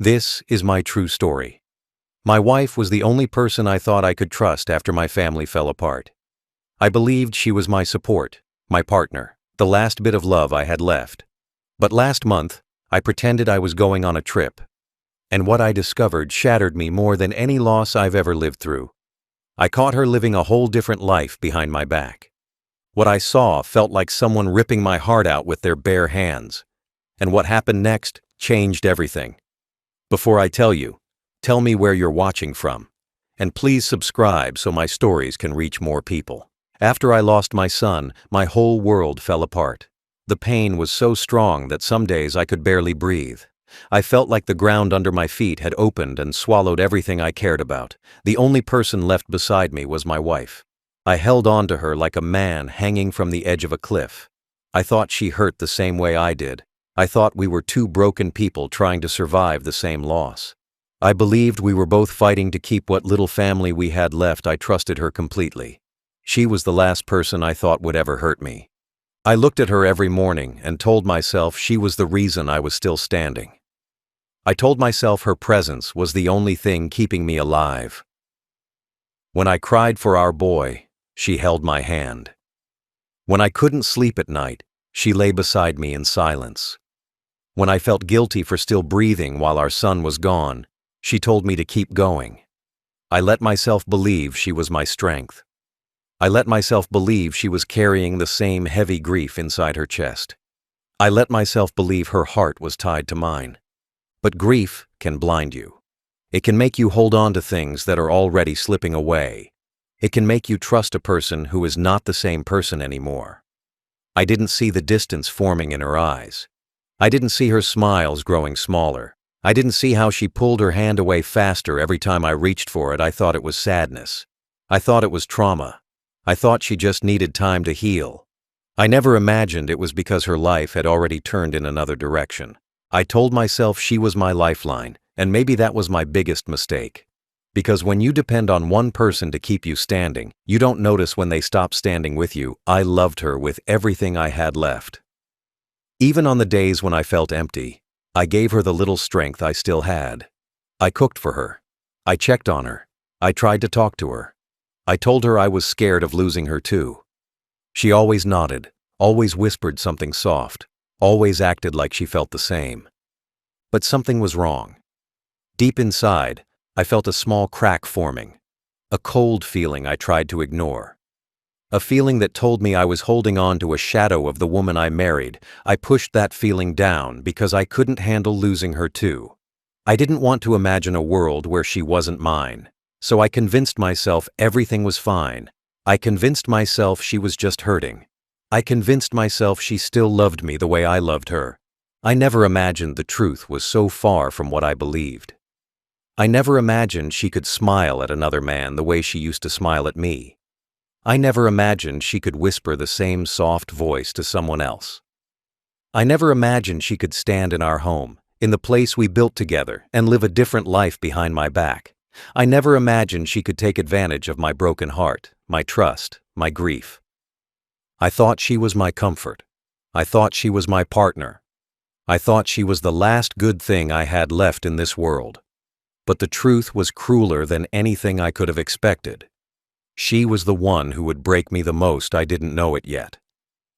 This is my true story. My wife was the only person I thought I could trust after my family fell apart. I believed she was my support, my partner, the last bit of love I had left. But last month, I pretended I was going on a trip. And what I discovered shattered me more than any loss I've ever lived through. I caught her living a whole different life behind my back. What I saw felt like someone ripping my heart out with their bare hands. And what happened next changed everything. Before I tell you, tell me where you're watching from. And please subscribe so my stories can reach more people. After I lost my son, my whole world fell apart. The pain was so strong that some days I could barely breathe. I felt like the ground under my feet had opened and swallowed everything I cared about. The only person left beside me was my wife. I held on to her like a man hanging from the edge of a cliff. I thought she hurt the same way I did. I thought we were two broken people trying to survive the same loss. I believed we were both fighting to keep what little family we had left. I trusted her completely. She was the last person I thought would ever hurt me. I looked at her every morning and told myself she was the reason I was still standing. I told myself her presence was the only thing keeping me alive. When I cried for our boy, she held my hand. When I couldn't sleep at night, she lay beside me in silence. When I felt guilty for still breathing while our son was gone, she told me to keep going. I let myself believe she was my strength. I let myself believe she was carrying the same heavy grief inside her chest. I let myself believe her heart was tied to mine. But grief can blind you. It can make you hold on to things that are already slipping away. It can make you trust a person who is not the same person anymore. I didn't see the distance forming in her eyes. I didn't see her smiles growing smaller. I didn't see how she pulled her hand away faster every time I reached for it. I thought it was sadness. I thought it was trauma. I thought she just needed time to heal. I never imagined it was because her life had already turned in another direction. I told myself she was my lifeline, and maybe that was my biggest mistake. Because when you depend on one person to keep you standing, you don't notice when they stop standing with you. I loved her with everything I had left. Even on the days when I felt empty, I gave her the little strength I still had. I cooked for her. I checked on her. I tried to talk to her. I told her I was scared of losing her too. She always nodded, always whispered something soft, always acted like she felt the same. But something was wrong. Deep inside, I felt a small crack forming, a cold feeling I tried to ignore. A feeling that told me I was holding on to a shadow of the woman I married. I pushed that feeling down because I couldn't handle losing her too. I didn't want to imagine a world where she wasn't mine. So I convinced myself everything was fine. I convinced myself she was just hurting. I convinced myself she still loved me the way I loved her. I never imagined the truth was so far from what I believed. I never imagined she could smile at another man the way she used to smile at me. I never imagined she could whisper the same soft voice to someone else. I never imagined she could stand in our home, in the place we built together, and live a different life behind my back. I never imagined she could take advantage of my broken heart, my trust, my grief. I thought she was my comfort. I thought she was my partner. I thought she was the last good thing I had left in this world. But the truth was crueler than anything I could have expected. She was the one who would break me the most. I didn't know it yet.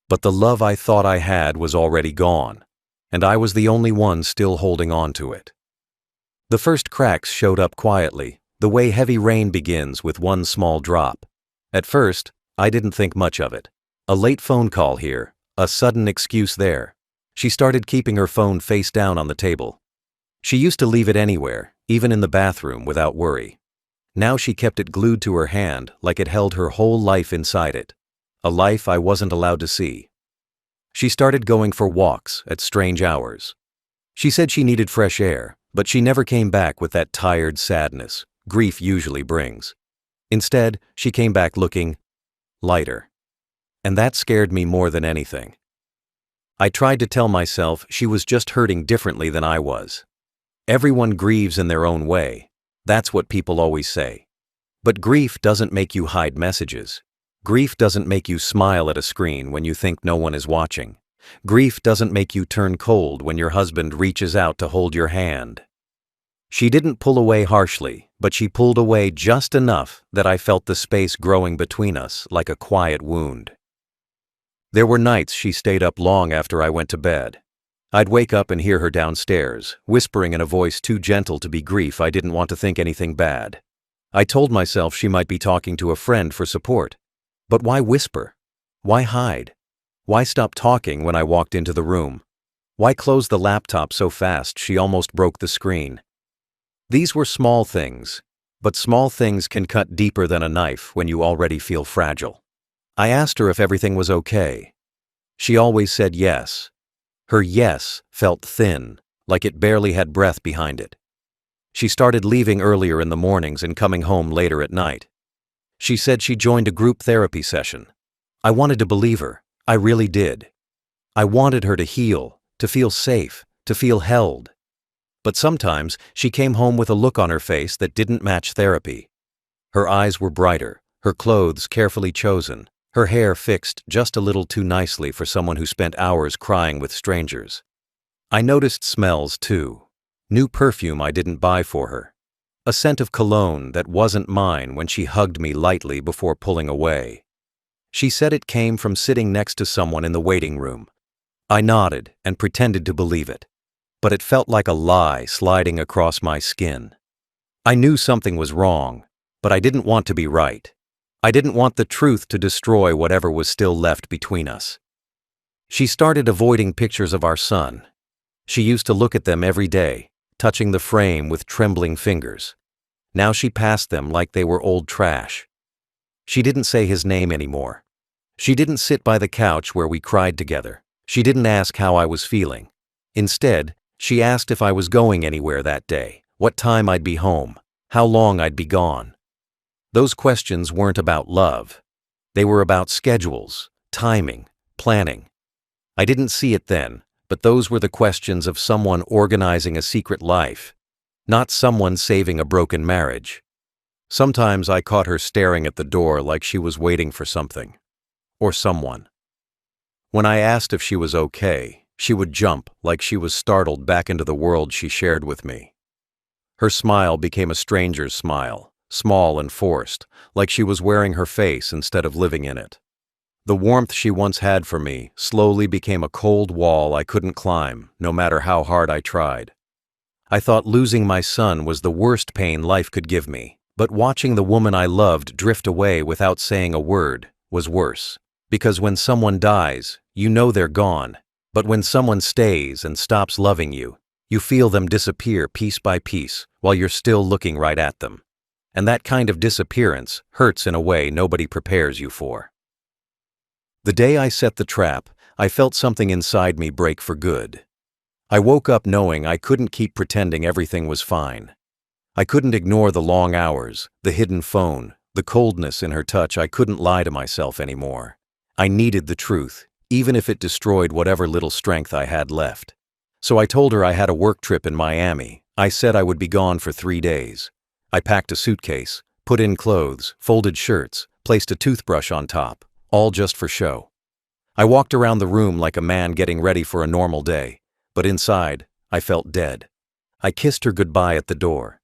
But the love I thought I had was already gone, and I was the only one still holding on to it. The first cracks showed up quietly, the way heavy rain begins with one small drop. At first, I didn't think much of it. A late phone call here, a sudden excuse there. She started keeping her phone face down on the table. She used to leave it anywhere, even in the bathroom, without worry. Now she kept it glued to her hand like it held her whole life inside it, a life I wasn't allowed to see. She started going for walks at strange hours. She said she needed fresh air, but she never came back with that tired sadness grief usually brings. Instead, she came back looking lighter. And that scared me more than anything. I tried to tell myself she was just hurting differently than I was. Everyone grieves in their own way. That's what people always say. But grief doesn't make you hide messages. Grief doesn't make you smile at a screen when you think no one is watching. Grief doesn't make you turn cold when your husband reaches out to hold your hand. She didn't pull away harshly, but she pulled away just enough that I felt the space growing between us like a quiet wound. There were nights she stayed up long after I went to bed. I'd wake up and hear her downstairs, whispering in a voice too gentle to be grief. I didn't want to think anything bad. I told myself she might be talking to a friend for support. But why whisper? Why hide? Why stop talking when I walked into the room? Why close the laptop so fast she almost broke the screen? These were small things, but small things can cut deeper than a knife when you already feel fragile. I asked her if everything was okay. She always said yes. Her yes felt thin, like it barely had breath behind it. She started leaving earlier in the mornings and coming home later at night. She said she joined a group therapy session. I wanted to believe her. I really did. I wanted her to heal, to feel safe, to feel held. But sometimes she came home with a look on her face that didn't match therapy. Her eyes were brighter, her clothes carefully chosen, her hair fixed just a little too nicely for someone who spent hours crying with strangers. I noticed smells too. New perfume I didn't buy for her. A scent of cologne that wasn't mine when she hugged me lightly before pulling away. She said it came from sitting next to someone in the waiting room. I nodded and pretended to believe it. But it felt like a lie sliding across my skin. I knew something was wrong, but I didn't want to be right. I didn't want the truth to destroy whatever was still left between us. She started avoiding pictures of our son. She used to look at them every day, touching the frame with trembling fingers. Now she passed them like they were old trash. She didn't say his name anymore. She didn't sit by the couch where we cried together. She didn't ask how I was feeling. Instead, she asked if I was going anywhere that day, what time I'd be home, how long I'd be gone. Those questions weren't about love. They were about schedules, timing, planning. I didn't see it then, but those were the questions of someone organizing a secret life, not someone saving a broken marriage. Sometimes I caught her staring at the door like she was waiting for something, or someone. When I asked if she was okay, she would jump like she was startled back into the world she shared with me. Her smile became a stranger's smile, small and forced, like she was wearing her face instead of living in it. The warmth she once had for me slowly became a cold wall I couldn't climb, no matter how hard I tried. I thought losing my son was the worst pain life could give me, but watching the woman I loved drift away without saying a word was worse. Because when someone dies, you know they're gone. But when someone stays and stops loving you, you feel them disappear piece by piece while you're still looking right at them. And that kind of disappearance hurts in a way nobody prepares you for. The day I set the trap, I felt something inside me break for good. I woke up knowing I couldn't keep pretending everything was fine. I couldn't ignore the long hours, the hidden phone, the coldness in her touch. I couldn't lie to myself anymore. I needed the truth, even if it destroyed whatever little strength I had left. So I told her I had a work trip in Miami. I said I would be gone for 3 days. I packed a suitcase, put in clothes, folded shirts, placed a toothbrush on top, all just for show. I walked around the room like a man getting ready for a normal day, but inside, I felt dead. I kissed her goodbye at the door.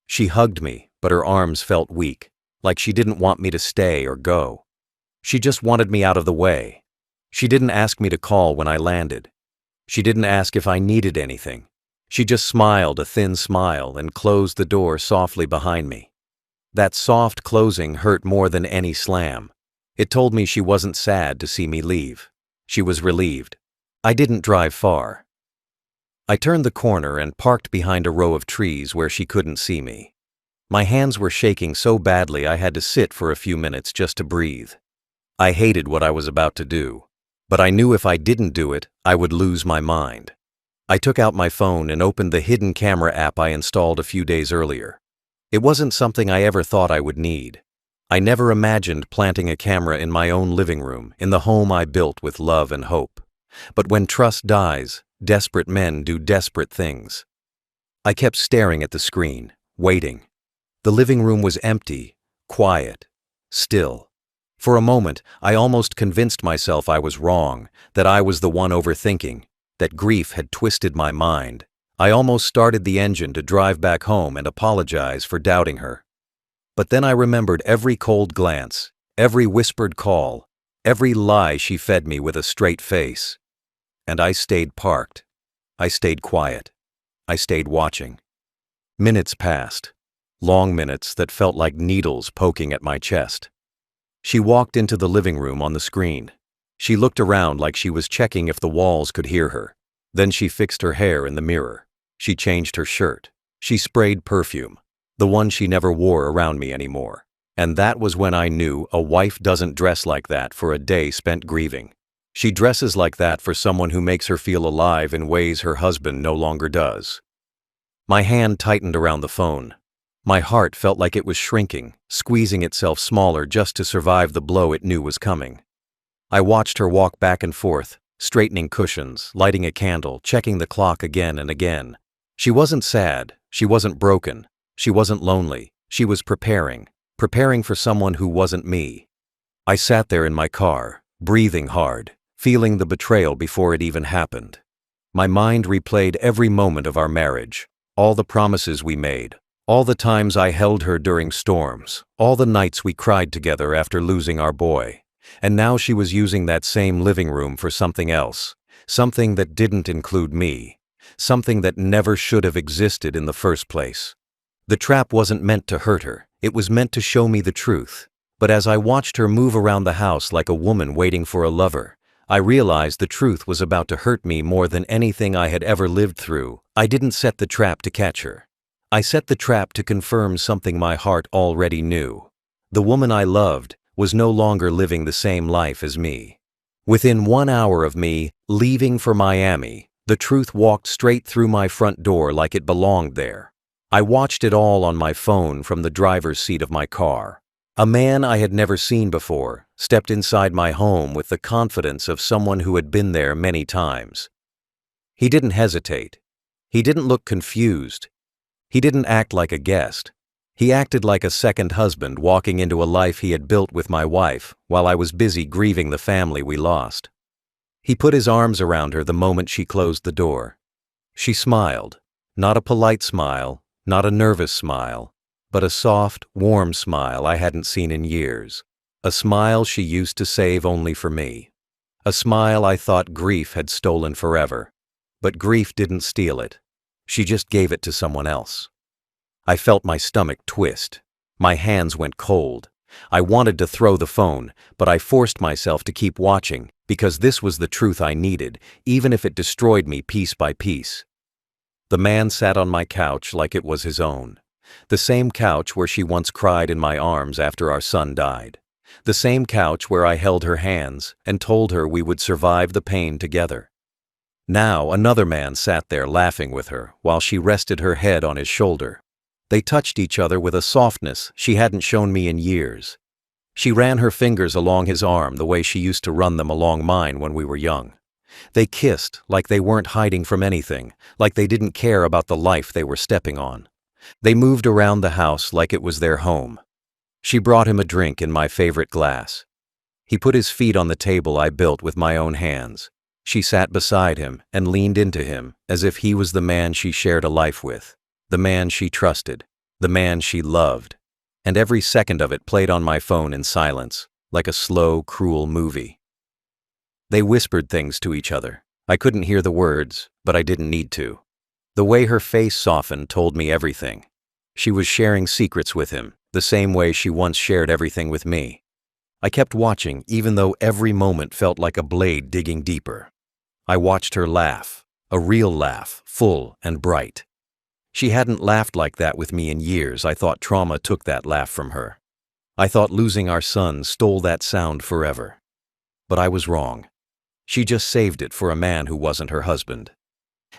She hugged me, but her arms felt weak, like she didn't want me to stay or go. She just wanted me out of the way. She didn't ask me to call when I landed. She didn't ask if I needed anything. She just smiled a thin smile and closed the door softly behind me. That soft closing hurt more than any slam. It told me she wasn't sad to see me leave. She was relieved. I didn't drive far. I turned the corner and parked behind a row of trees where she couldn't see me. My hands were shaking so badly I had to sit for a few minutes just to breathe. I hated what I was about to do, but I knew if I didn't do it, I would lose my mind. I took out my phone and opened the hidden camera app I installed a few days earlier. It wasn't something I ever thought I would need. I never imagined planting a camera in my own living room, in the home I built with love and hope. But when trust dies, desperate men do desperate things. I kept staring at the screen, waiting. The living room was empty, quiet, still. For a moment, I almost convinced myself I was wrong, that I was the one overthinking, that grief had twisted my mind. I almost started the engine to drive back home and apologize for doubting her. But then I remembered every cold glance, every whispered call, every lie she fed me with a straight face. And I stayed parked. I stayed quiet. I stayed watching. Minutes passed. Long minutes that felt like needles poking at my chest. She walked into the living room on the screen. She looked around like she was checking if the walls could hear her. Then she fixed her hair in the mirror. She changed her shirt. She sprayed perfume, the one she never wore around me anymore. And that was when I knew a wife doesn't dress like that for a day spent grieving. She dresses like that for someone who makes her feel alive in ways her husband no longer does. My hand tightened around the phone. My heart felt like it was shrinking, squeezing itself smaller just to survive the blow it knew was coming. I watched her walk back and forth, straightening cushions, lighting a candle, checking the clock again and again. She wasn't sad, she wasn't broken, she wasn't lonely, she was preparing for someone who wasn't me. I sat there in my car, breathing hard, feeling the betrayal before it even happened. My mind replayed every moment of our marriage, all the promises we made, all the times I held her during storms, all the nights we cried together after losing our boy. And now she was using that same living room for something else, something that didn't include me, something that never should have existed in the first place. The trap wasn't meant to hurt her, it was meant to show me the truth. But as I watched her move around the house like a woman waiting for a lover, I realized the truth was about to hurt me more than anything I had ever lived through. I didn't set the trap to catch her. I set the trap to confirm something my heart already knew. The woman I loved was no longer living the same life as me. Within 1 hour of me leaving for Miami, the truth walked straight through my front door like it belonged there. I watched it all on my phone from the driver's seat of my car. A man I had never seen before stepped inside my home with the confidence of someone who had been there many times. He didn't hesitate. He didn't look confused. He didn't act like a guest. He acted like a second husband walking into a life he had built with my wife while I was busy grieving the family we lost. He put his arms around her the moment she closed the door. She smiled, not a polite smile, not a nervous smile, but a soft, warm smile I hadn't seen in years. A smile she used to save only for me. A smile I thought grief had stolen forever. But grief didn't steal it. She just gave it to someone else. I felt my stomach twist. My hands went cold. I wanted to throw the phone, but I forced myself to keep watching because this was the truth I needed, even if it destroyed me piece by piece. The man sat on my couch like it was his own. The same couch where she once cried in my arms after our son died. The same couch where I held her hands and told her we would survive the pain together. Now another man sat there laughing with her while she rested her head on his shoulder. They touched each other with a softness she hadn't shown me in years. She ran her fingers along his arm the way she used to run them along mine when we were young. They kissed like they weren't hiding from anything, like they didn't care about the life they were stepping on. They moved around the house like it was their home. She brought him a drink in my favorite glass. He put his feet on the table I built with my own hands. She sat beside him and leaned into him as if he was the man she shared a life with, the man she trusted, the man she loved. And every second of it played on my phone in silence, like a slow, cruel movie. They whispered things to each other. I couldn't hear the words, but I didn't need to. The way her face softened told me everything. She was sharing secrets with him, the same way she once shared everything with me. I kept watching, even though every moment felt like a blade digging deeper. I watched her laugh, a real laugh, full and bright. She hadn't laughed like that with me in years. I thought trauma took that laugh from her. I thought losing our son stole that sound forever. But I was wrong. She just saved it for a man who wasn't her husband.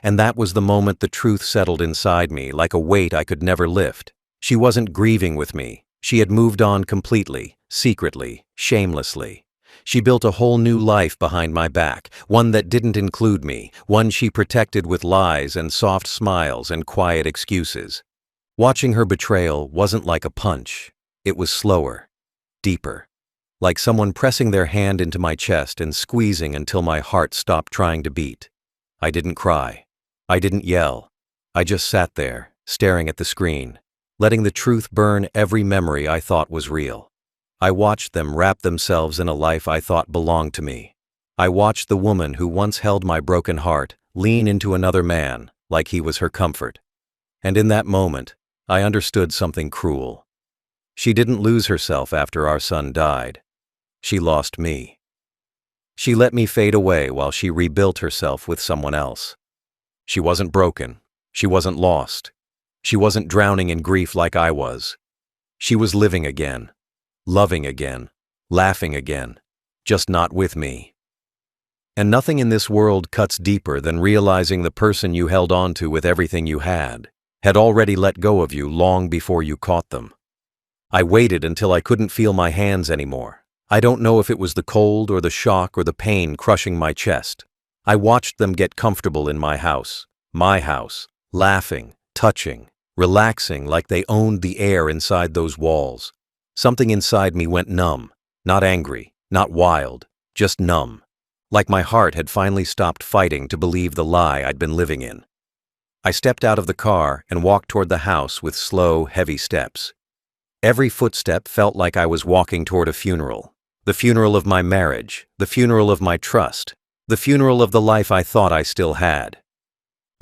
And that was the moment the truth settled inside me like a weight I could never lift. She wasn't grieving with me. She had moved on completely, secretly, shamelessly. She built a whole new life behind my back, one that didn't include me, one she protected with lies and soft smiles and quiet excuses. Watching her betrayal wasn't like a punch. It was slower, deeper. Like someone pressing their hand into my chest and squeezing until my heart stopped trying to beat. I didn't cry. I didn't yell. I just sat there, staring at the screen, letting the truth burn every memory I thought was real. I watched them wrap themselves in a life I thought belonged to me. I watched the woman who once held my broken heart lean into another man like he was her comfort. And in that moment, I understood something cruel. She didn't lose herself after our son died. She lost me. She let me fade away while she rebuilt herself with someone else. She wasn't broken. She wasn't lost. She wasn't drowning in grief like I was. She was living again, loving again, laughing again, just not with me. And nothing in this world cuts deeper than realizing the person you held on to with everything you had already let go of you long before you caught them. I waited until I couldn't feel my hands anymore. I don't know if it was the cold or the shock or the pain crushing my chest. I watched them get comfortable in my house, laughing, touching, relaxing like they owned the air inside those walls. Something inside me went numb, not angry, not wild, just numb. Like my heart had finally stopped fighting to believe the lie I'd been living in. I stepped out of the car and walked toward the house with slow, heavy steps. Every footstep felt like I was walking toward a funeral. The funeral of my marriage, the funeral of my trust, the funeral of the life I thought I still had.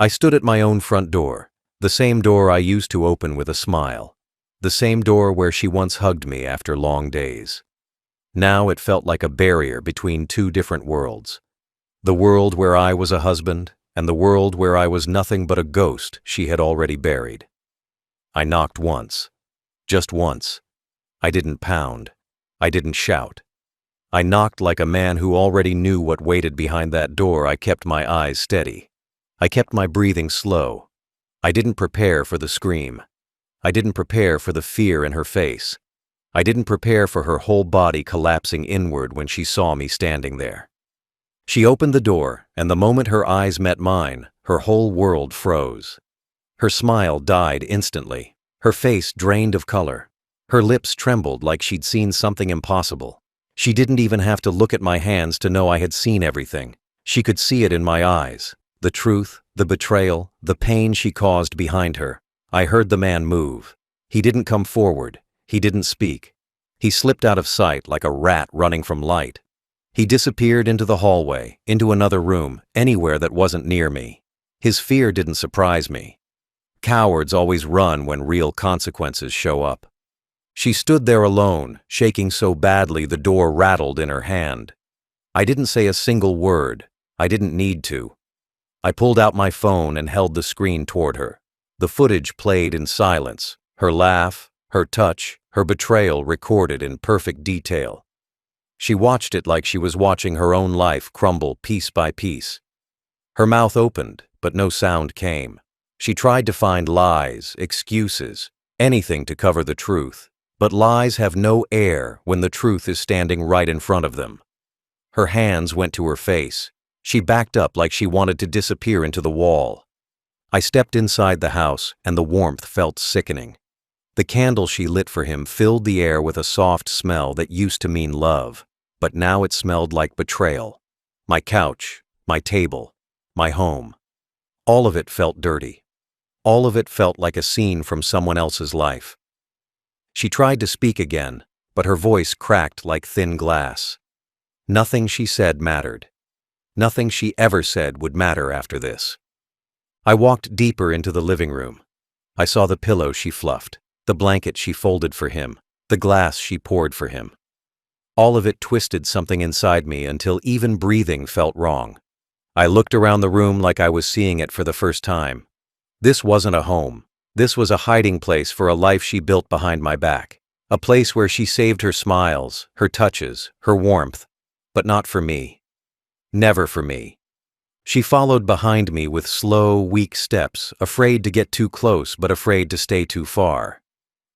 I stood at my own front door, the same door I used to open with a smile, the same door where she once hugged me after long days. Now it felt like a barrier between two different worlds. The world where I was a husband, and the world where I was nothing but a ghost she had already buried. I knocked once. Just once. I didn't pound. I didn't shout. I knocked like a man who already knew what waited behind that door. I kept my eyes steady. I kept my breathing slow. I didn't prepare for the scream. I didn't prepare for the fear in her face. I didn't prepare for her whole body collapsing inward when she saw me standing there. She opened the door, and the moment her eyes met mine, her whole world froze. Her smile died instantly. Her face drained of color. Her lips trembled like she'd seen something impossible. She didn't even have to look at my hands to know I had seen everything. She could see it in my eyes. The truth, the betrayal, the pain she caused behind her. I heard the man move. He didn't come forward. He didn't speak. He slipped out of sight like a rat running from light. He disappeared into the hallway, into another room, anywhere that wasn't near me. His fear didn't surprise me. Cowards always run when real consequences show up. She stood there alone, shaking so badly the door rattled in her hand. I didn't say a single word. I didn't need to. I pulled out my phone and held the screen toward her. The footage played in silence. Her laugh, her touch, her betrayal recorded in perfect detail. She watched it like she was watching her own life crumble piece by piece. Her mouth opened, but no sound came. She tried to find lies, excuses, anything to cover the truth. But lies have no air when the truth is standing right in front of them. Her hands went to her face. She backed up like she wanted to disappear into the wall. I stepped inside the house, and the warmth felt sickening. The candle she lit for him filled the air with a soft smell that used to mean love, but now it smelled like betrayal. My couch, my table, my home. All of it felt dirty. All of it felt like a scene from someone else's life. She tried to speak again, but her voice cracked like thin glass. Nothing she said mattered. Nothing she ever said would matter after this. I walked deeper into the living room. I saw the pillow she fluffed, the blanket she folded for him, the glass she poured for him. All of it twisted something inside me until even breathing felt wrong. I looked around the room like I was seeing it for the first time. This wasn't a home. This was a hiding place for a life she built behind my back. A place where she saved her smiles, her touches, her warmth, but not for me. Never for me. She followed behind me with slow, weak steps, afraid to get too close but afraid to stay too far.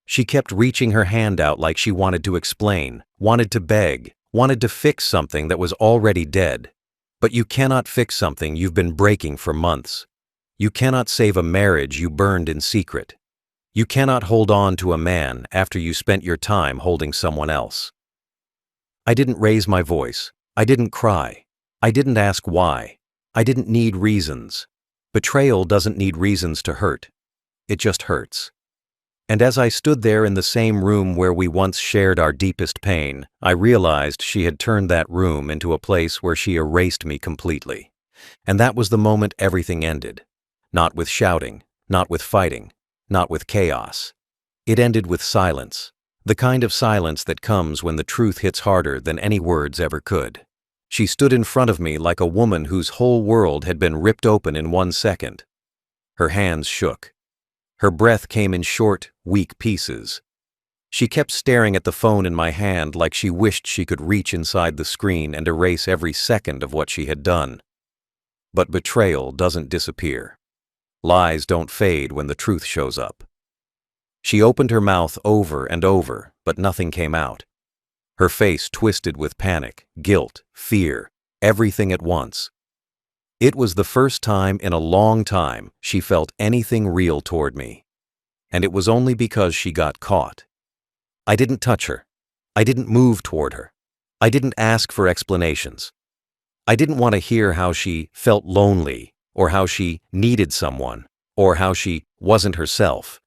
She kept reaching her hand out like she wanted to explain, wanted to beg, wanted to fix something that was already dead. But you cannot fix something you've been breaking for months. You cannot save a marriage you burned in secret. You cannot hold on to a man after you spent your time holding someone else. I didn't raise my voice. I didn't cry. I didn't ask why. I didn't need reasons. Betrayal doesn't need reasons to hurt. It just hurts. And as I stood there in the same room where we once shared our deepest pain, I realized she had turned that room into a place where she erased me completely. And that was the moment everything ended. Not with shouting, not with fighting, not with chaos. It ended with silence. The kind of silence that comes when the truth hits harder than any words ever could. She stood in front of me like a woman whose whole world had been ripped open in 1 second. Her hands shook. Her breath came in short, weak pieces. She kept staring at the phone in my hand like she wished she could reach inside the screen and erase every second of what she had done. But betrayal doesn't disappear. Lies don't fade when the truth shows up. She opened her mouth over and over, but nothing came out. Her face twisted with panic, guilt, fear, everything at once. It was the first time in a long time she felt anything real toward me. And it was only because she got caught. I didn't touch her. I didn't move toward her. I didn't ask for explanations. I didn't want to hear how she felt lonely, or how she needed someone, or how she wasn't herself.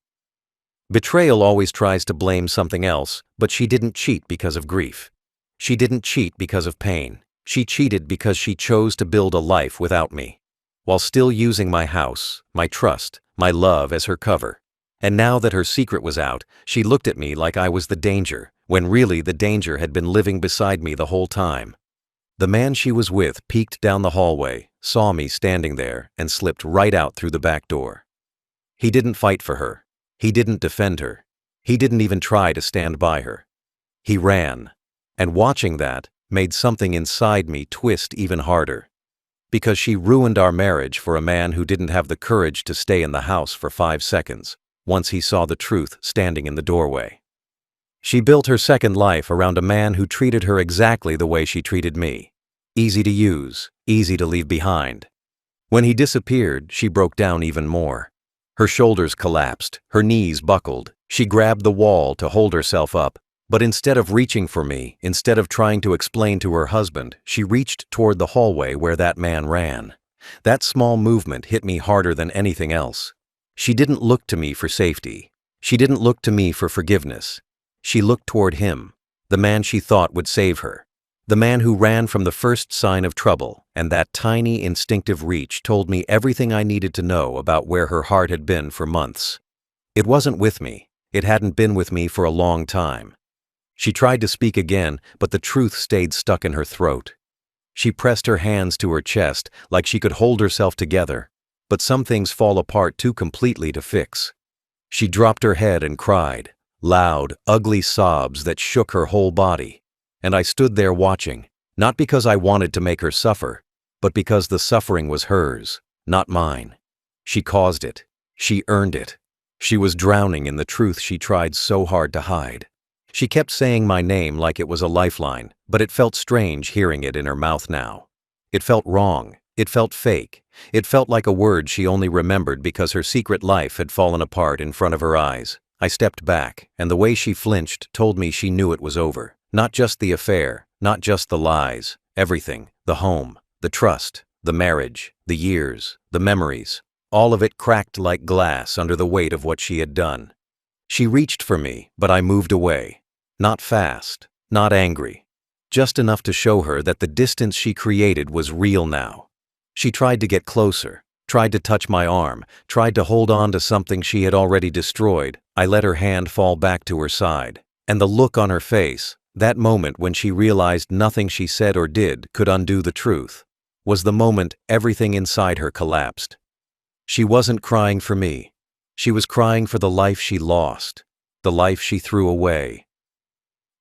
Betrayal always tries to blame something else, but she didn't cheat because of grief. She didn't cheat because of pain. She cheated because she chose to build a life without me, while still using my house, my trust, my love as her cover. And now that her secret was out, she looked at me like I was the danger, when really the danger had been living beside me the whole time. The man she was with peeked down the hallway, saw me standing there, and slipped right out through the back door. He didn't fight for her. He didn't defend her. He didn't even try to stand by her. He ran. And watching that made something inside me twist even harder. Because she ruined our marriage for a man who didn't have the courage to stay in the house for 5 seconds, once he saw the truth standing in the doorway. She built her second life around a man who treated her exactly the way she treated me. Easy to use, easy to leave behind. When he disappeared, she broke down even more. Her shoulders collapsed, her knees buckled. She grabbed the wall to hold herself up. But instead of reaching for me, instead of trying to explain to her husband, she reached toward the hallway where that man ran. That small movement hit me harder than anything else. She didn't look to me for safety. She didn't look to me for forgiveness. She looked toward him, the man she thought would save her. The man who ran from the first sign of trouble, and that tiny instinctive reach told me everything I needed to know about where her heart had been for months. It wasn't with me. It hadn't been with me for a long time. She tried to speak again, but the truth stayed stuck in her throat. She pressed her hands to her chest like she could hold herself together, but some things fall apart too completely to fix. She dropped her head and cried, loud, ugly sobs that shook her whole body. And I stood there watching, not because I wanted to make her suffer, but because the suffering was hers, not mine. She caused it. She earned it. She was drowning in the truth she tried so hard to hide. She kept saying my name like it was a lifeline, but it felt strange hearing it in her mouth now. It felt wrong. It felt fake. It felt like a word she only remembered because her secret life had fallen apart in front of her eyes. I stepped back, and the way she flinched told me she knew it was over. Not just the affair, not just the lies, everything, the home, the trust, the marriage, the years, the memories, all of it cracked like glass under the weight of what she had done. She reached for me, but I moved away. Not fast, not angry, just enough to show her that the distance she created was real now. She tried to get closer, tried to touch my arm, tried to hold on to something she had already destroyed. I let her hand fall back to her side, and the look on her face, that moment when she realized nothing she said or did could undo the truth, was the moment everything inside her collapsed. She wasn't crying for me. She was crying for the life she lost, the life she threw away.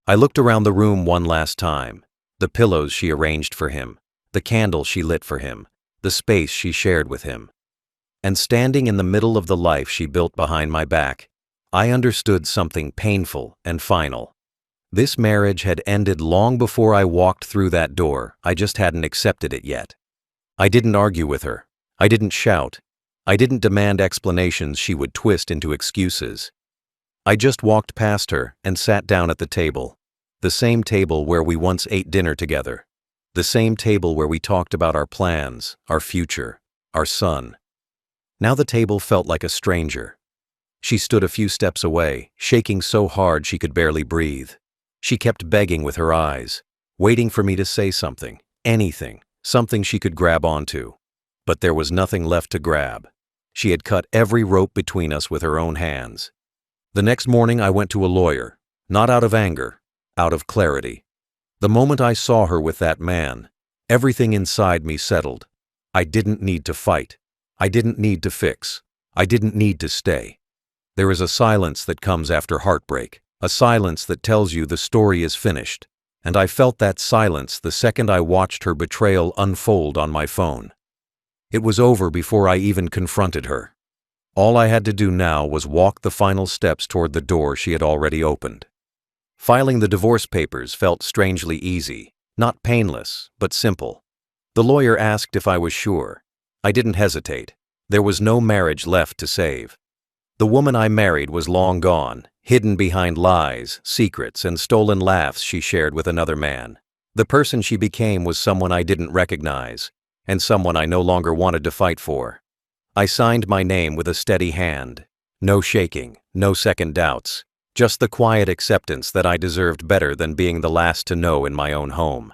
I looked around the room one last time, the pillows she arranged for him, the candle she lit for him, the space she shared with him. And standing in the middle of the life she built behind my back, I understood something painful and final. This marriage had ended long before I walked through that door. I just hadn't accepted it yet. I didn't argue with her. I didn't shout. I didn't demand explanations she would twist into excuses. I just walked past her and sat down at the table. The same table where we once ate dinner together. The same table where we talked about our plans, our future, our son. Now the table felt like a stranger. She stood a few steps away, shaking so hard she could barely breathe. She kept begging with her eyes, waiting for me to say something, anything, something she could grab onto. But there was nothing left to grab. She had cut every rope between us with her own hands. The next morning I went to a lawyer, not out of anger, out of clarity. The moment I saw her with that man, everything inside me settled. I didn't need to fight. I didn't need to fix. I didn't need to stay. There is a silence that comes after heartbreak, a silence that tells you the story is finished. And I felt that silence the second I watched her betrayal unfold on my phone. It was over before I even confronted her. All I had to do now was walk the final steps toward the door she had already opened. Filing the divorce papers felt strangely easy, not painless, but simple. The lawyer asked if I was sure. I didn't hesitate. There was no marriage left to save. The woman I married was long gone, hidden behind lies, secrets, and stolen laughs she shared with another man. The person she became was someone I didn't recognize, and someone I no longer wanted to fight for. I signed my name with a steady hand. No shaking, no second doubts, just the quiet acceptance that I deserved better than being the last to know in my own home.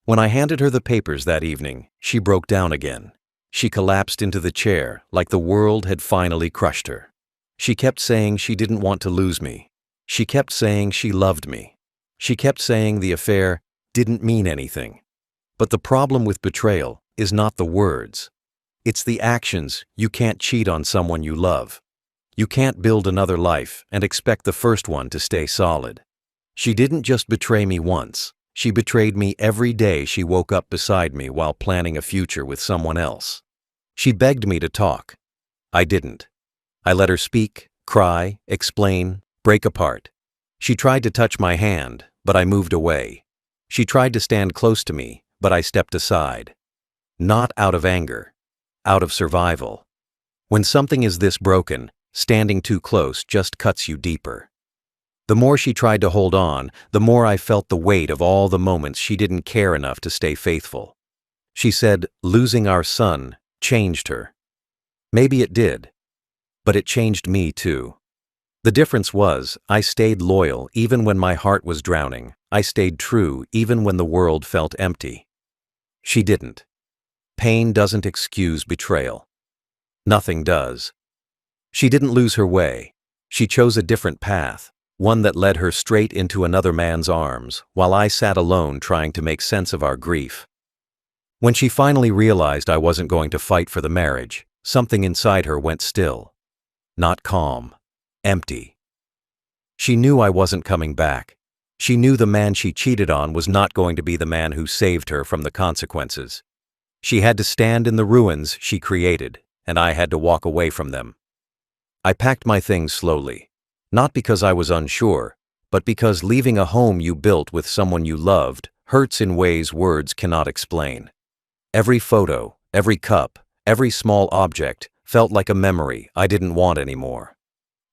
When I handed her the papers that evening, she broke down again. She collapsed into the chair like the world had finally crushed her. She kept saying she didn't want to lose me. She kept saying she loved me. She kept saying the affair didn't mean anything. But the problem with betrayal is not the words. It's the actions. You can't cheat on someone you love. You can't build another life and expect the first one to stay solid. She didn't just betray me once. She betrayed me every day she woke up beside me while planning a future with someone else. She begged me to talk. I didn't. I let her speak, cry, explain, break apart. She tried to touch my hand, but I moved away. She tried to stand close to me, but I stepped aside. Not out of anger, out of survival. When something is this broken, standing too close just cuts you deeper. The more she tried to hold on, the more I felt the weight of all the moments she didn't care enough to stay faithful. She said losing our son changed her. Maybe it did, but it changed me too. The difference was I stayed loyal even when my heart was drowning. I stayed true even when the world felt empty. She didn't. Pain doesn't excuse betrayal. Nothing does. She didn't lose her way. She chose a different path. One that led her straight into another man's arms, while I sat alone trying to make sense of our grief. When she finally realized I wasn't going to fight for the marriage, something inside her went still. Not calm, empty. She knew I wasn't coming back. She knew the man she cheated on was not going to be the man who saved her from the consequences. She had to stand in the ruins she created, and I had to walk away from them. I packed my things slowly. Not because I was unsure, but because leaving a home you built with someone you loved hurts in ways words cannot explain. Every photo, every cup, every small object felt like a memory I didn't want anymore.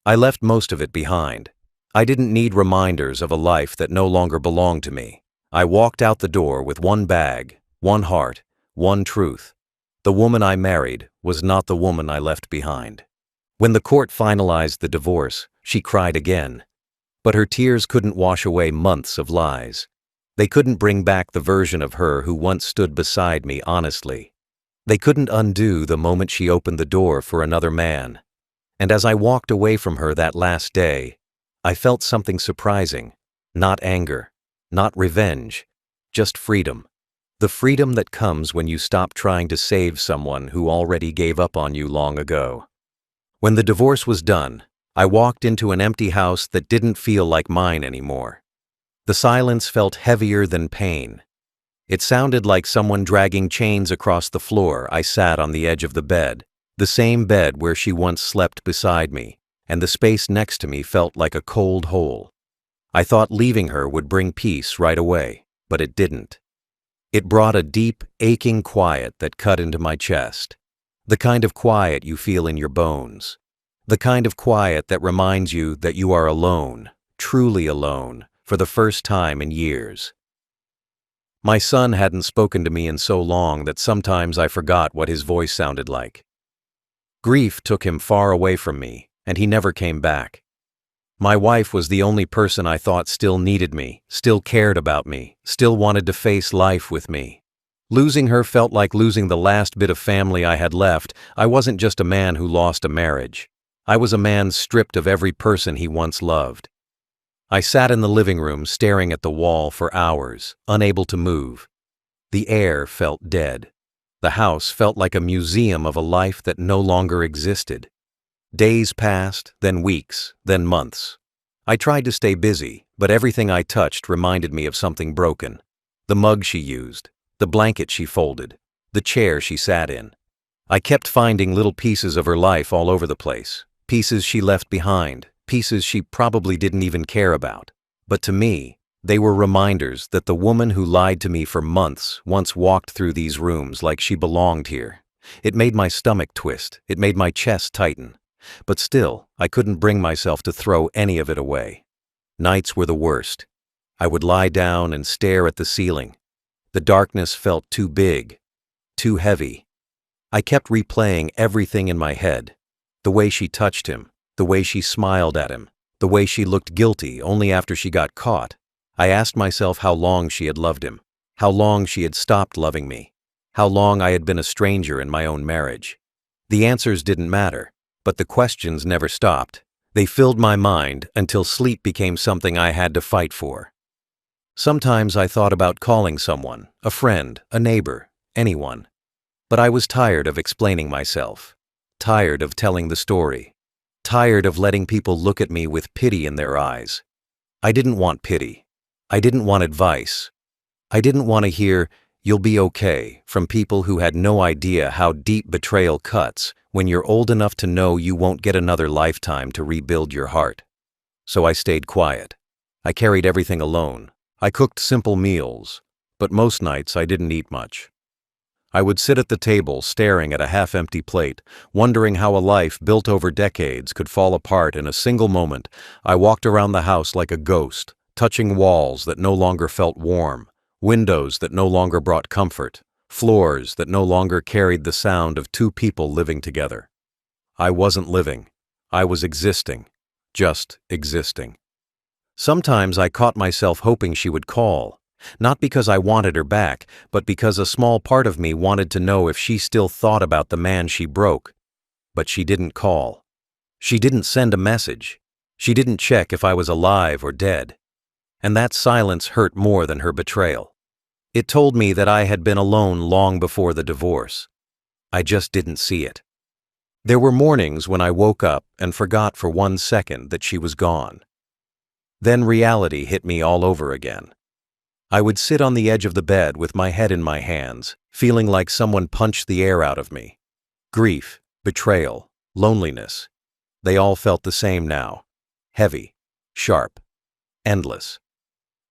I left most of it behind. I didn't need reminders of a life that no longer belonged to me. I walked out the door with one bag, one heart, one truth. The woman I married was not the woman I left behind. When the court finalized the divorce, she cried again. But her tears couldn't wash away months of lies. They couldn't bring back the version of her who once stood beside me honestly. They couldn't undo the moment she opened the door for another man. And as I walked away from her that last day, I felt something surprising. Not anger, not revenge, just freedom. The freedom that comes when you stop trying to save someone who already gave up on you long ago. When the divorce was done, I walked into an empty house that didn't feel like mine anymore. The silence felt heavier than pain. It sounded like someone dragging chains across the floor. I sat on the edge of the bed, the same bed where she once slept beside me, and the space next to me felt like a cold hole. I thought leaving her would bring peace right away, but it didn't. It brought a deep, aching quiet that cut into my chest. The kind of quiet you feel in your bones. The kind of quiet that reminds you that you are alone, truly alone, for the first time in years. My son hadn't spoken to me in so long that sometimes I forgot what his voice sounded like. Grief took him far away from me, and he never came back. My wife was the only person I thought still needed me, still cared about me, still wanted to face life with me. Losing her felt like losing the last bit of family I had left. I wasn't just a man who lost a marriage. I was a man stripped of every person he once loved. I sat in the living room staring at the wall for hours, unable to move. The air felt dead. The house felt like a museum of a life that no longer existed. Days passed, then weeks, then months. I tried to stay busy, but everything I touched reminded me of something broken. The mug she used, the blanket she folded, the chair she sat in. I kept finding little pieces of her life all over the place, pieces she left behind, pieces she probably didn't even care about. But to me, they were reminders that the woman who lied to me for months once walked through these rooms like she belonged here. It made my stomach twist, it made my chest tighten. But still, I couldn't bring myself to throw any of it away. Nights were the worst. I would lie down and stare at the ceiling. The darkness felt too big, too heavy. I kept replaying everything in my head. The way she touched him, the way she smiled at him, the way she looked guilty only after she got caught. I asked myself how long she had loved him, how long she had stopped loving me, how long I had been a stranger in my own marriage. The answers didn't matter, but the questions never stopped. They filled my mind until sleep became something I had to fight for. Sometimes I thought about calling someone, a friend, a neighbor, anyone. But I was tired of explaining myself, tired of telling the story, tired of letting people look at me with pity in their eyes. I didn't want pity. I didn't want advice. I didn't want to hear, "You'll be okay," from people who had no idea how deep betrayal cuts when you're old enough to know you won't get another lifetime to rebuild your heart. So I stayed quiet. I carried everything alone. I cooked simple meals, but most nights I didn't eat much. I would sit at the table staring at a half-empty plate, wondering how a life built over decades could fall apart in a single moment. I walked around the house like a ghost, touching walls that no longer felt warm, windows that no longer brought comfort, floors that no longer carried the sound of two people living together. I wasn't living. I was existing. Just existing. Sometimes I caught myself hoping she would call, not because I wanted her back, but because a small part of me wanted to know if she still thought about the man she broke. But she didn't call. She didn't send a message. She didn't check if I was alive or dead. And that silence hurt more than her betrayal. It told me that I had been alone long before the divorce. I just didn't see it. There were mornings when I woke up and forgot for 1 second that she was gone. Then reality hit me all over again. I would sit on the edge of the bed with my head in my hands, feeling like someone punched the air out of me. Grief, betrayal, loneliness. They all felt the same now. Heavy, sharp, endless.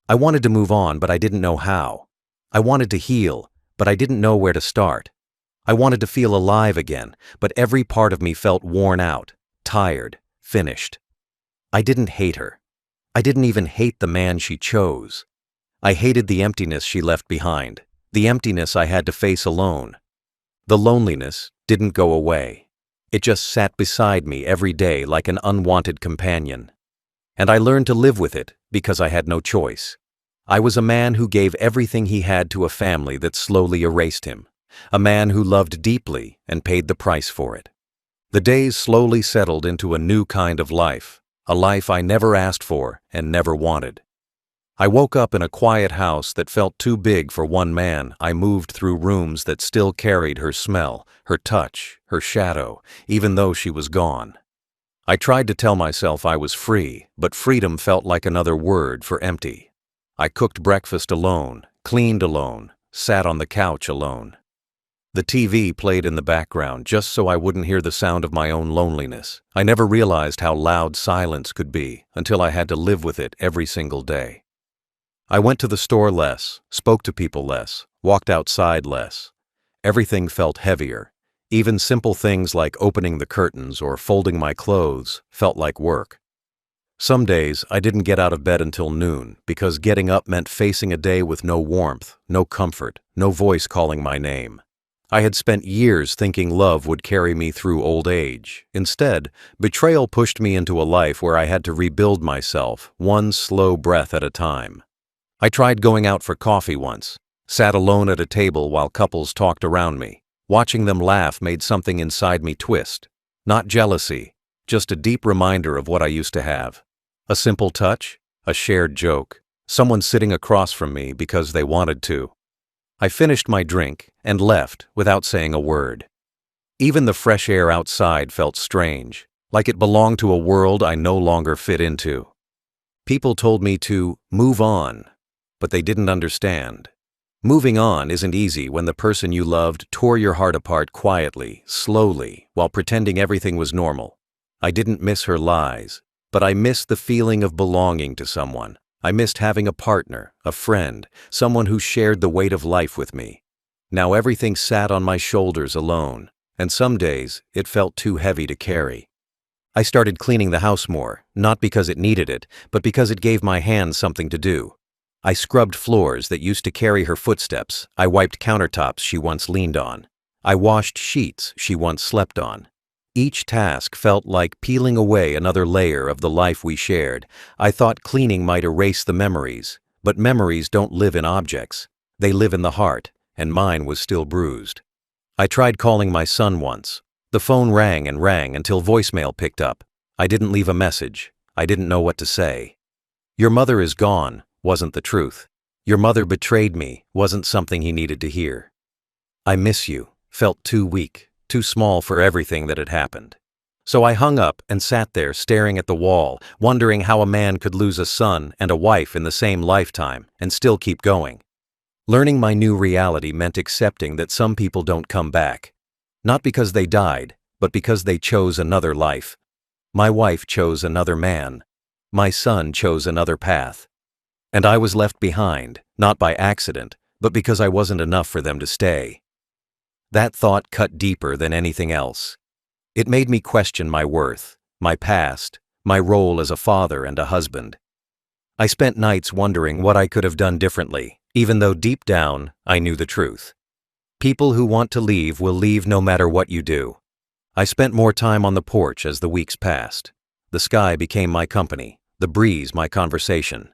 I wanted to move on, but I didn't know how. I wanted to heal, but I didn't know where to start. I wanted to feel alive again, but every part of me felt worn out, tired, finished. I didn't hate her. I didn't even hate the man she chose. I hated the emptiness she left behind, the emptiness I had to face alone. The loneliness didn't go away. It just sat beside me every day like an unwanted companion. And I learned to live with it because I had no choice. I was a man who gave everything he had to a family that slowly erased him, a man who loved deeply and paid the price for it. The days slowly settled into a new kind of life, a life I never asked for and never wanted. I woke up in a quiet house that felt too big for one man. I moved through rooms that still carried her smell, her touch, her shadow, even though she was gone. I tried to tell myself I was free, but freedom felt like another word for empty. I cooked breakfast alone, cleaned alone, sat on the couch alone. The TV played in the background just so I wouldn't hear the sound of my own loneliness. I never realized how loud silence could be until I had to live with it every single day. I went to the store less, spoke to people less, walked outside less. Everything felt heavier. Even simple things like opening the curtains or folding my clothes felt like work. Some days I didn't get out of bed until noon because getting up meant facing a day with no warmth, no comfort, no voice calling my name. I had spent years thinking love would carry me through old age. Instead, betrayal pushed me into a life where I had to rebuild myself, one slow breath at a time. I tried going out for coffee once, sat alone at a table while couples talked around me. Watching them laugh made something inside me twist. Not jealousy, just a deep reminder of what I used to have. A simple touch, a shared joke, someone sitting across from me because they wanted to. I finished my drink and left without saying a word. Even the fresh air outside felt strange, like it belonged to a world I no longer fit into. People told me to move on, but they didn't understand. Moving on isn't easy when the person you loved tore your heart apart quietly, slowly, while pretending everything was normal. I didn't miss her lies, but I missed the feeling of belonging to someone. I missed having a partner, a friend, someone who shared the weight of life with me. Now everything sat on my shoulders alone, and some days it felt too heavy to carry. I started cleaning the house more, not because it needed it, but because it gave my hands something to do. I scrubbed floors that used to carry her footsteps. I wiped countertops she once leaned on. I washed sheets she once slept on. Each task felt like peeling away another layer of the life we shared. I thought cleaning might erase the memories, but memories don't live in objects. They live in the heart, and mine was still bruised. I tried calling my son once. The phone rang and rang until voicemail picked up. I didn't leave a message. I didn't know what to say. "Your mother is gone," wasn't the truth. "Your mother betrayed me," wasn't something he needed to hear. "I miss you," felt too weak, too small for everything that had happened. So I hung up and sat there staring at the wall, wondering how a man could lose a son and a wife in the same lifetime and still keep going. Learning my new reality meant accepting that some people don't come back. Not because they died, but because they chose another life. My wife chose another man. My son chose another path. And I was left behind, not by accident, but because I wasn't enough for them to stay. That thought cut deeper than anything else. It made me question my worth, my past, my role as a father and a husband. I spent nights wondering what I could have done differently, even though deep down I knew the truth. People who want to leave will leave no matter what you do. I spent more time on the porch as the weeks passed. The sky became my company, the breeze my conversation.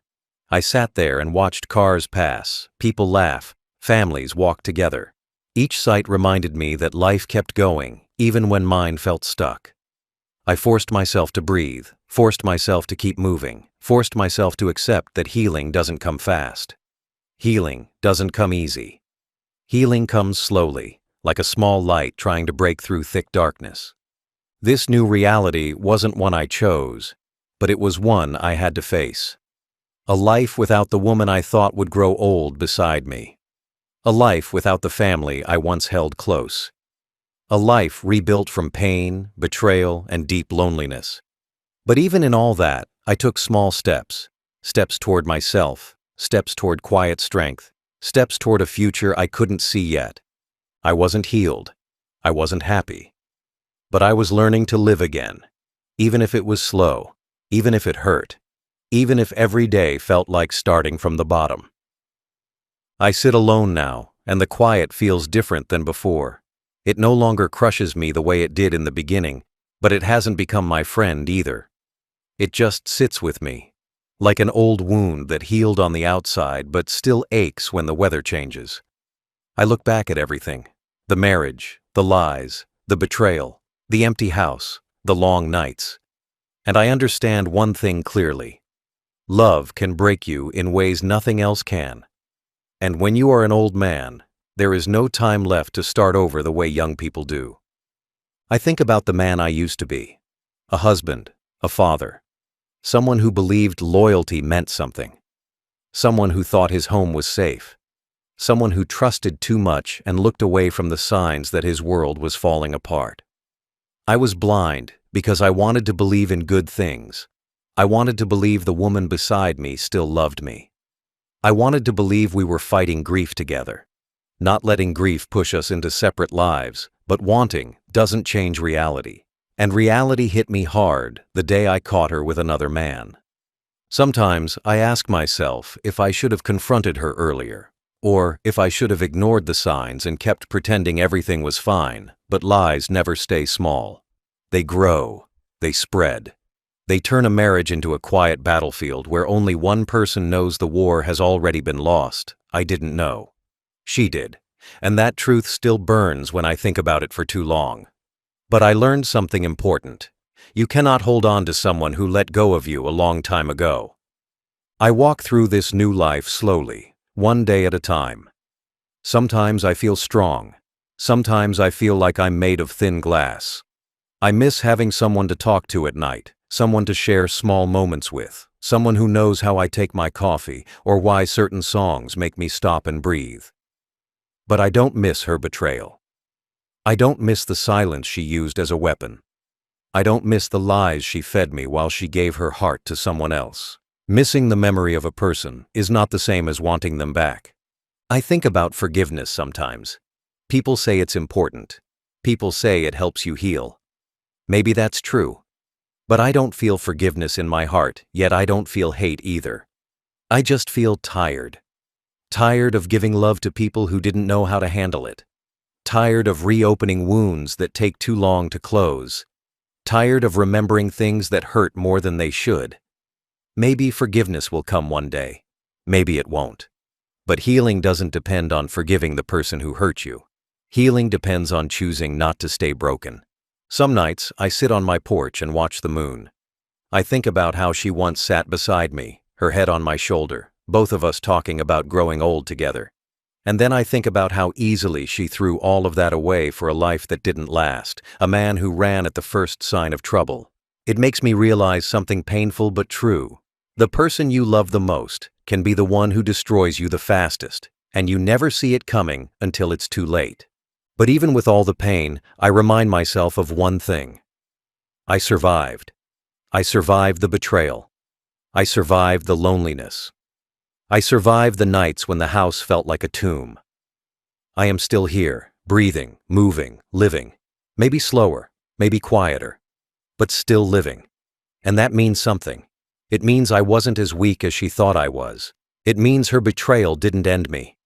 I sat there and watched cars pass, people laugh, families walk together. Each sight reminded me that life kept going, even when mine felt stuck. I forced myself to breathe, forced myself to keep moving, forced myself to accept that healing doesn't come fast. Healing doesn't come easy. Healing comes slowly, like a small light trying to break through thick darkness. This new reality wasn't one I chose, but it was one I had to face. A life without the woman I thought would grow old beside me. A life without the family I once held close. A life rebuilt from pain, betrayal, and deep loneliness. But even in all that, I took small steps. Steps toward myself, steps toward quiet strength, steps toward a future I couldn't see yet. I wasn't healed. I wasn't happy. But I was learning to live again, even if it was slow, even if it hurt, even if every day felt like starting from the bottom. I sit alone now, and the quiet feels different than before. It no longer crushes me the way it did in the beginning, but it hasn't become my friend either. It just sits with me, like an old wound that healed on the outside but still aches when the weather changes. I look back at everything: the marriage, the lies, the betrayal, the empty house, the long nights. And I understand one thing clearly: love can break you in ways nothing else can. And when you are an old man, there is no time left to start over the way young people do. I think about the man I used to be: a husband, a father, someone who believed loyalty meant something, someone who thought his home was safe, someone who trusted too much and looked away from the signs that his world was falling apart. I was blind because I wanted to believe in good things. I wanted to believe the woman beside me still loved me. I wanted to believe we were fighting grief together. Not letting grief push us into separate lives, but wanting doesn't change reality. And reality hit me hard the day I caught her with another man. Sometimes I ask myself if I should have confronted her earlier. Or if I should have ignored the signs and kept pretending everything was fine. But lies never stay small. They grow. They spread. They turn a marriage into a quiet battlefield where only one person knows the war has already been lost. I didn't know. She did. And that truth still burns when I think about it for too long. But I learned something important. You cannot hold on to someone who let go of you a long time ago. I walk through this new life slowly, one day at a time. Sometimes I feel strong. Sometimes I feel like I'm made of thin glass. I miss having someone to talk to at night, someone to share small moments with, someone who knows how I take my coffee or why certain songs make me stop and breathe. But I don't miss her betrayal. I don't miss the silence she used as a weapon. I don't miss the lies she fed me while she gave her heart to someone else. Missing the memory of a person is not the same as wanting them back. I think about forgiveness sometimes. People say it's important. People say it helps you heal. Maybe that's true. But I don't feel forgiveness in my heart, yet I don't feel hate either. I just feel tired. Tired of giving love to people who didn't know how to handle it. Tired of reopening wounds that take too long to close. Tired of remembering things that hurt more than they should. Maybe forgiveness will come one day. Maybe it won't. But healing doesn't depend on forgiving the person who hurt you. Healing depends on choosing not to stay broken. Some nights, I sit on my porch and watch the moon. I think about how she once sat beside me, her head on my shoulder, both of us talking about growing old together. And then I think about how easily she threw all of that away for a life that didn't last, a man who ran at the first sign of trouble. It makes me realize something painful but true. The person you love the most can be the one who destroys you the fastest, and you never see it coming until it's too late. But even with all the pain, I remind myself of one thing. I survived. I survived the betrayal. I survived the loneliness. I survived the nights when the house felt like a tomb. I am still here, breathing, moving, living. Maybe slower, maybe quieter, but still living. And that means something. It means I wasn't as weak as she thought I was. It means her betrayal didn't end me.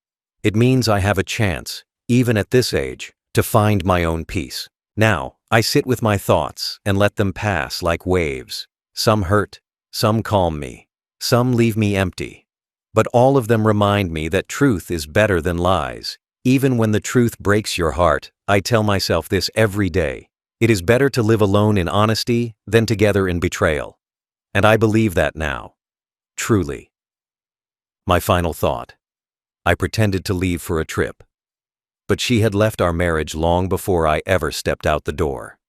It means I have a chance, even at this age, to find my own peace. Now, I sit with my thoughts and let them pass like waves. Some hurt, some calm me, some leave me empty. But all of them remind me that truth is better than lies. Even when the truth breaks your heart, I tell myself this every day. It is better to live alone in honesty than together in betrayal. And I believe that now. Truly. My final thought. I pretended to leave for a trip. But she had left our marriage long before I ever stepped out the door.